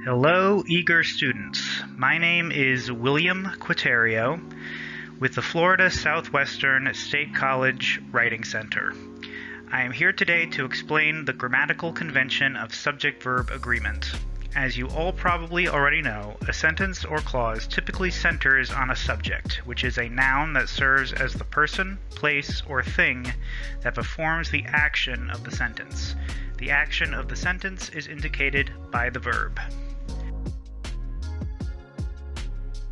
Hello, eager students. My name is William Quaterio with the Florida Southwestern State College Writing Center. I am here today to explain the grammatical convention of subject-verb agreement. As you all probably already know, a sentence or clause typically centers on a subject, which is a noun that serves as the person, place, or thing that performs the action of the sentence. The action of the sentence is indicated by the verb.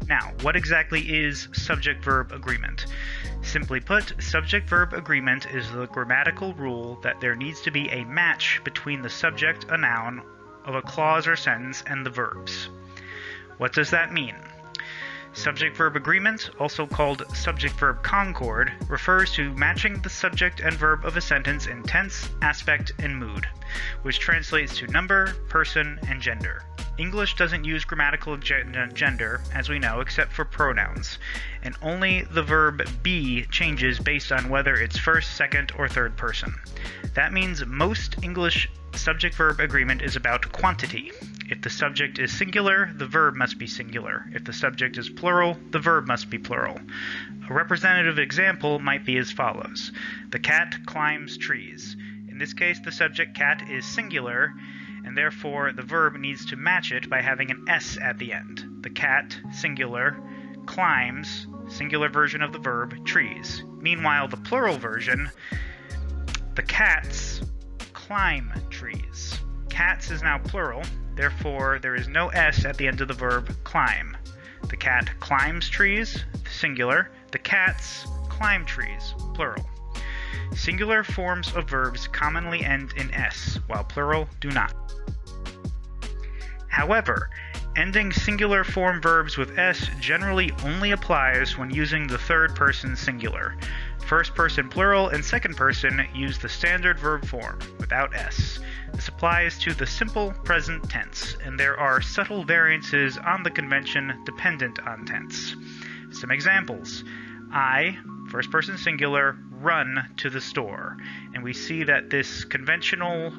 Now, what exactly is subject-verb agreement? Simply put, subject-verb agreement is the grammatical rule that there needs to be a match between the subject, a noun, of a clause or sentence and the verbs. What does that mean? Subject-verb agreement, also called subject-verb concord, refers to matching the subject and verb of a sentence in tense, aspect, and mood, which translates to number, person, and gender. English doesn't use grammatical gender, as we know, except for pronouns, and only the verb be changes based on whether it's first, second, or third person. That means most English subject-verb agreement is about quantity. If the subject is singular, the verb must be singular. If the subject is plural, the verb must be plural. A representative example might be as follows. The cat climbs trees. In this case, the subject cat is singular, and therefore the verb needs to match it by having an S at the end. The cat, singular, climbs, singular version of the verb, trees. Meanwhile, the plural version, the cats climb trees. Cats is now plural, therefore there is no S at the end of the verb climb. The cat climbs trees, singular. The cats climb trees, plural. Singular forms of verbs commonly end in S, while plural do not. However, ending singular form verbs with S generally only applies when using the third person singular. First person plural and second person use the standard verb form without S. This applies to the simple present tense, and there are subtle variances on the convention dependent on tense. Some examples. I, first person singular, run to the store. And we see that this conventional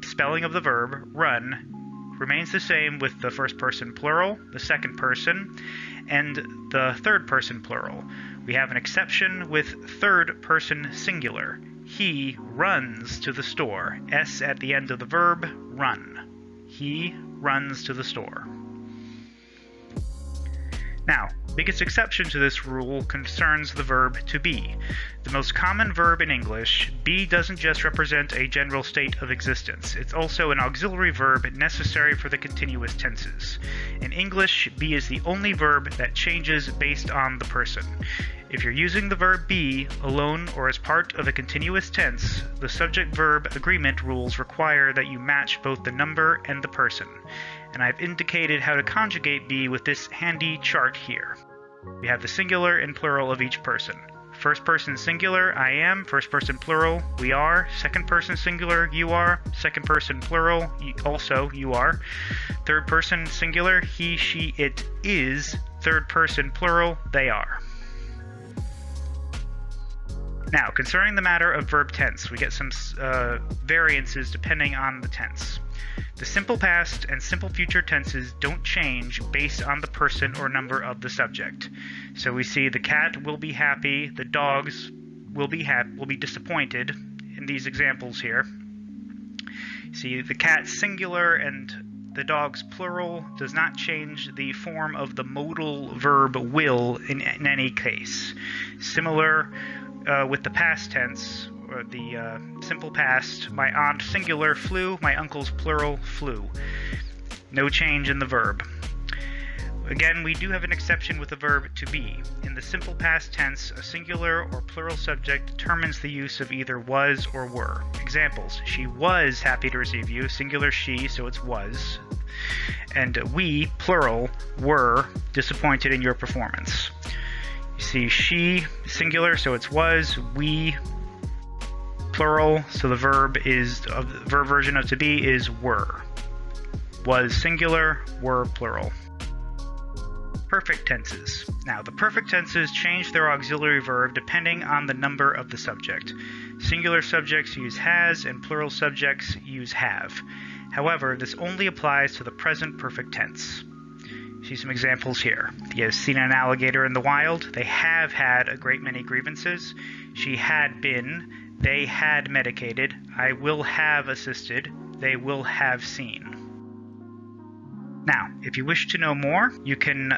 spelling of the verb, run, remains the same with the first person plural, the second person, and the third person plural. We have an exception with third person singular. He runs to the store. S at the end of the verb, run. He runs to the store. Now, biggest exception to this rule concerns the verb to be. The most common verb in English, be doesn't just represent a general state of existence. It's also an auxiliary verb necessary for the continuous tenses. In English, be is the only verb that changes based on the person. If you're using the verb be alone or as part of a continuous tense, the subject-verb agreement rules require that you match both the number and the person. And I've indicated how to conjugate be with this handy chart here. We have the singular and plural of each person. First person singular, I am. First person plural, we are. Second person singular, you are. Second person plural, also you are. Third person singular, he, she, it is. Third person plural, they are. Now, concerning the matter of verb tense, we get some variances depending on the tense. The simple past and simple future tenses don't change based on the person or number of the subject. So we see the cat will be happy, the dogs will be disappointed in these examples here. See, the cat singular and the dogs plural does not change the form of the modal verb will in any case. Similar with the past tense, or the simple past, my aunt singular flew, my uncle's plural flew. No change in the verb. Again, we do have an exception with the verb to be. In the simple past tense, a singular or plural subject determines the use of either was or were. Examples, she was happy to receive you, singular she, so it's was. And we, plural, were disappointed in your performance. You see she, singular, so it's was, we, plural, so the verb version of to be is were. Was singular, were plural. Perfect tenses. Now, the perfect tenses change their auxiliary verb depending on the number of the subject. Singular subjects use has and plural subjects use have. However, this only applies to the present perfect tense. See some examples here. He has seen an alligator in the wild. They have had a great many grievances. She had been. They had medicated. I will have assisted. They will have seen. Now, if you wish to know more, you can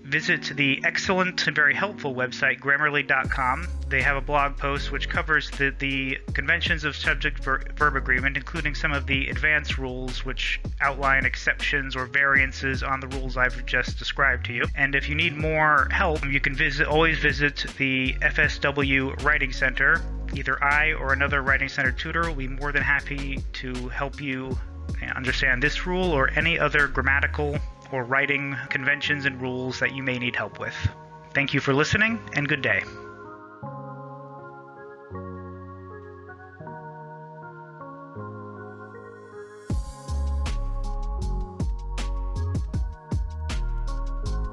visit the excellent and very helpful website Grammarly.com. They have a blog post which covers the conventions of subject-verb agreement, including some of the advanced rules which outline exceptions or variances on the rules I've just described to you. And if you need more help, you can always visit the FSW Writing Center. Either I or another Writing Center tutor will be more than happy to help you understand this rule or any other grammatical or writing conventions and rules that you may need help with. Thank you for listening, and good day.